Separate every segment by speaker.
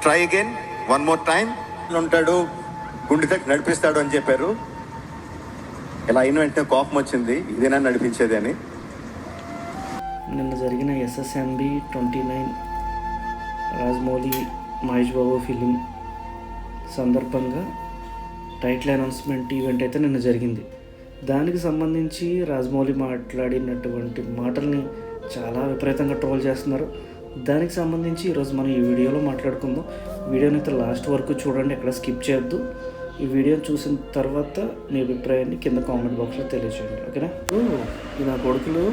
Speaker 1: Try again, one more time. ఉంటాడు, గుండె దగ్గర నడిపిస్తాడు అని చెప్పారు. ఇలా అయిన వెంటనే కోపం వచ్చింది, ఇదేనా నడిపించేది అని.
Speaker 2: నిన్న జరిగిన SSMB 29 రాజమౌళి మహేష్ బాబు ఫిలిం సందర్భంగా టైటిల్ అనౌన్స్మెంట్ ఈవెంట్ అయితే నిన్న జరిగింది. దానికి సంబంధించి రాజమౌళి మాట్లాడినటువంటి మాటల్ని చాలా విపరీతంగా ట్రోల్ చేస్తున్నారు. దానికి సంబంధించి ఈరోజు మనం ఈ వీడియోలో మాట్లాడుకుందాం. వీడియోని అయితే లాస్ట్ వరకు చూడండి, ఎక్కడ స్కిప్ చేయొద్దు. ఈ వీడియోని చూసిన తర్వాత మీ అభిప్రాయాన్ని కింద కామెంట్ బాక్స్లో తెలియజేయండి, ఓకేనా? ఈ నా కొడుకులు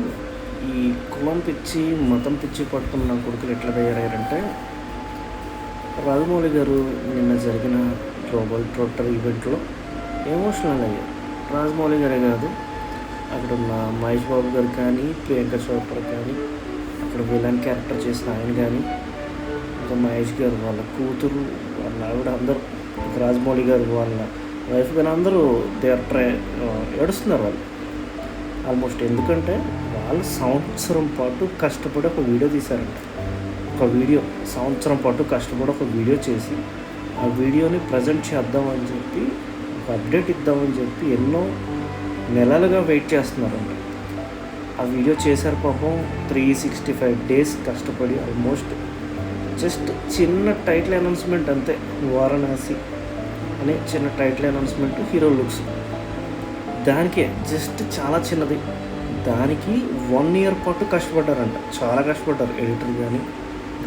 Speaker 2: ఈ కులం పిచ్చి మతం పిచ్చి పట్టుకున్న నా కొడుకులు ఎట్లా తయారయ్యారంటే, రాజమౌళి గారు నిన్న జరిగిన గ్లోబల్ ట్రోటర్ ఈవెంట్లో ఎమోషనల్ అయ్యారు. రాజమౌళి గారే కాదు, అక్కడ ఉన్న మహేష్ బాబు గారు కానీ, ప్రియాంక చోప్రా కానీ, అక్కడ విలన్ క్యారెక్టర్ చేసిన ఆయన కానీ, ఇంకా మహేష్ గారు వాళ్ళ కూతురు, వాళ్ళ ఆవిడ, అందరూ, రాజమౌళి గారు వాళ్ళ వైఫ్ కానీ అందరూ ఏడుస్తున్నారు వాళ్ళు ఆల్మోస్ట్. ఎందుకంటే వాళ్ళు సంవత్సరం పాటు కష్టపడి ఒక వీడియో తీశారంట. సంవత్సరం పాటు కష్టపడి ఒక వీడియో చేసి ఆ వీడియోని ప్రజెంట్ చేద్దామని చెప్పి, ఒక అప్డేట్ ఇద్దామని చెప్పి ఎన్నో నెలలుగా వెయిట్ చేస్తున్నారంట. ఆ వీడియో చేశారు పాపం. 365 days కష్టపడి ఆల్మోస్ట్. జస్ట్ చిన్న టైటిల్ అనౌన్స్మెంట్ అంతే, వారణాసి అనే చిన్న టైటిల్ అనౌన్స్మెంట్, హీరో లుక్స్, దానికే జస్ట్ చాలా చిన్నది. దానికి 1 year పాటు కష్టపడ్డారంట. చాలా కష్టపడ్డారు ఎడిటర్ కానీ,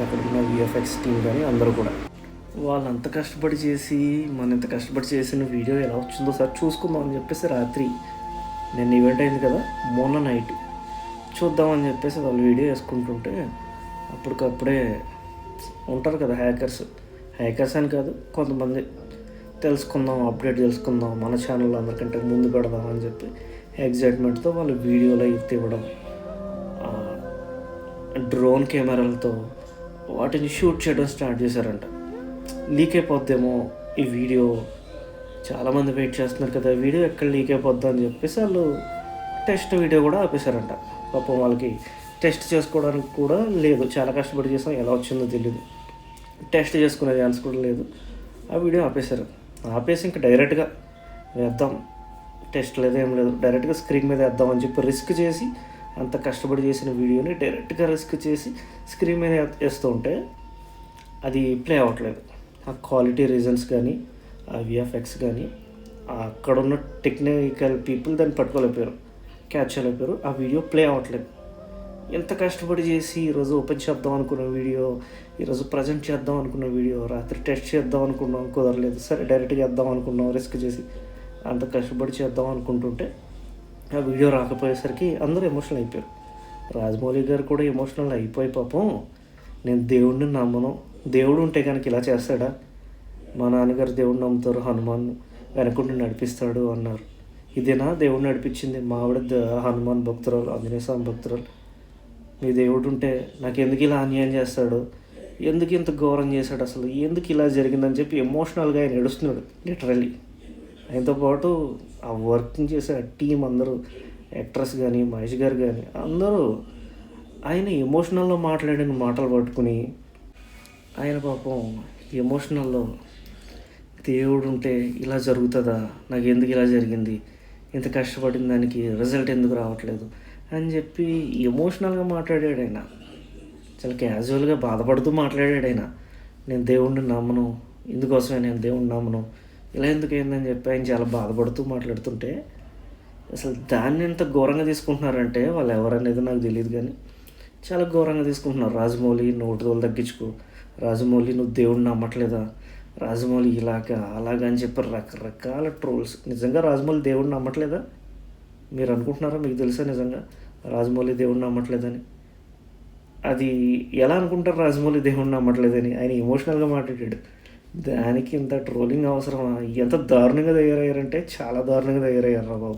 Speaker 2: అక్కడ ఉన్న VFX టీమ్ కానీ అందరూ కూడా. వాళ్ళంత కష్టపడి చేసి మన ఇంత కష్టపడి చేసిన వీడియో ఎలా వచ్చిందో సార్ చూసుకుందాం అని చెప్పేసి రాత్రి, నేను ఈవెంట్ అయింది కదా మొన్న నైట్, చూద్దామని చెప్పేసి వాళ్ళు వీడియో వేసుకుంటుంటే అప్పటికప్పుడే ఉంటారు కదా హ్యాకర్స్ అని కాదు, కొంతమంది తెలుసుకుందాం, అప్డేట్ తెలుసుకుందాం, మన ఛానల్లో అందరికంటే ముందు పెడదాం అని చెప్పి ఎగ్జైట్మెంట్తో వాళ్ళు వీడియోలో ఇవ్వడం, డ్రోన్ కెమెరాలతో వాటిని షూట్ చేయడం స్టార్ట్ చేశారంట. లీక్ అయిపోద్దేమో ఈ వీడియో, చాలామంది వెయిట్ చేస్తున్నారు కదా, వీడియో ఎక్కడ లీక్ అయిపోద్దా అని చెప్పేసి వాళ్ళు టెస్ట్ వీడియో కూడా ఆపేశారంట. పాపం వాళ్ళకి టెస్ట్ చేసుకోవడానికి కూడా లేదు, చాలా కష్టపడి చేసాం, ఎలా వచ్చిందో తెలియదు, టెస్ట్ చేసుకునే ఛాన్స్ కూడా లేదు. ఆ వీడియో ఆపేసి ఇంకా డైరెక్ట్గా వేద్దాం, టెస్ట్ లేదు ఏం లేదు, డైరెక్ట్గా స్క్రీన్ మీద వేద్దామని చెప్పి రిస్క్ చేసి, అంత కష్టపడి చేసిన వీడియోని డైరెక్ట్గా రిస్క్ చేసి స్క్రీన్ మీద వేస్తూ ఉంటే అది ప్లే అవ్వట్లేదు. ఆ క్వాలిటీ రీజన్స్ కానీ, ఆ VFX కానీ, అక్కడున్న టెక్నికల్ పీపుల్ దాన్ని పట్టుకోలేకపోయారు, క్యాచ్ చేయలేకపోయారు. ఆ వీడియో ప్లే అవ్వట్లేదు. ఎంత కష్టపడి చేసి ఈరోజు ఓపెన్ చేద్దాం అనుకున్న వీడియో, ఈరోజు ప్రజెంట్ చేద్దాం అనుకున్న వీడియో, రాత్రి టెస్ట్ చేద్దాం అనుకున్నాం, కుదరలేదు. సరే డైరెక్ట్గా వేద్దాం అనుకున్నాం, రిస్క్ చేసి అంత కష్టపడి చేద్దాం అనుకుంటుంటే ఆ వీడియో రాకపోయేసరికి అందరూ ఎమోషనల్ అయిపోయారు. రాజమౌళి గారు కూడా ఎమోషనల్ అయిపోయి పాపం, నేను దేవుడిని నమ్మను, దేవుడు ఉంటే కనుక ఇలా చేస్తాడా, మా నాన్నగారు దేవుడిని నమ్ముతారు, హనుమాన్ వెనకుండి నడిపిస్తాడు అన్నారు. ఇదేనా దేవుడు నడిపించింది? మా ఆవిడ హనుమాన్ భక్తురాలు, ఆంజనేయ స్వామి భక్తురాలు. మీ దేవుడు ఉంటే నాకు ఎందుకు ఇలా అన్యాయం చేస్తాడు, ఎందుకు ఇంత ఘోరం చేశాడు, అసలు ఎందుకు ఇలా జరిగిందని చెప్పి ఎమోషనల్గా ఆయన ఏడుస్తున్నాడు లిటరల్లీ. ఆయనతో పాటు ఆ వర్కింగ్ చేసే టీం అందరూ, యాక్ట్రెస్ కానీ, మహేష్ గారు కానీ అందరూ ఆయన ఎమోషనల్లో మాట్లాడిన మాటలు పట్టుకుని ఆయన పాపం ఎమోషనల్లో, దేవుడు ఉంటే ఇలా జరుగుతుందా, నాకు ఎందుకు ఇలా జరిగింది, ఇంత కష్టపడిన దానికి రిజల్ట్ ఎందుకు రావట్లేదు అని చెప్పి ఎమోషనల్గా మాట్లాడాడు ఆయన. చాలా క్యాజువల్గా బాధపడుతూ మాట్లాడాడు ఆయన. నేను దేవుడిని నమ్మను, ఇందుకోసమే నేను దేవుడిని నమ్మను, ఇలా ఎందుకు అయిందని చెప్పి ఆయన చాలా బాధపడుతూ మాట్లాడుతుంటే, అసలు దాన్ని ఎంత ఘోరంగా తీసుకుంటున్నారంటే వాళ్ళు ఎవరనేది నాకు తెలియదు కానీ చాలా ఘోరంగా తీసుకుంటున్నారు. రాజమౌళి నోటుదోలు తగ్గించుకో, రాజమౌళి నువ్వు దేవుడిని నమ్మట్లేదా, రాజమౌళి ఇలాగా అలాగా అని చెప్పి రకరకాల ట్రోల్స్. నిజంగా రాజమౌళి దేవుడిని నమ్మట్లేదా? మీరు అనుకుంటున్నారా? మీకు తెలుసా నిజంగా రాజమౌళి దేవుడిని నమ్మట్లేదని? అది ఎలా అనుకుంటారు రాజమౌళి దేవుడిని నమ్మట్లేదని? ఆయన ఎమోషనల్గా మాట్లాడాడు. దానికి ఇంత ట్రోలింగ్ అవసరమా? ఎంత దారుణంగా తయారయ్యారంటే చాలా దారుణంగా తయారయ్యారు రా బాబు.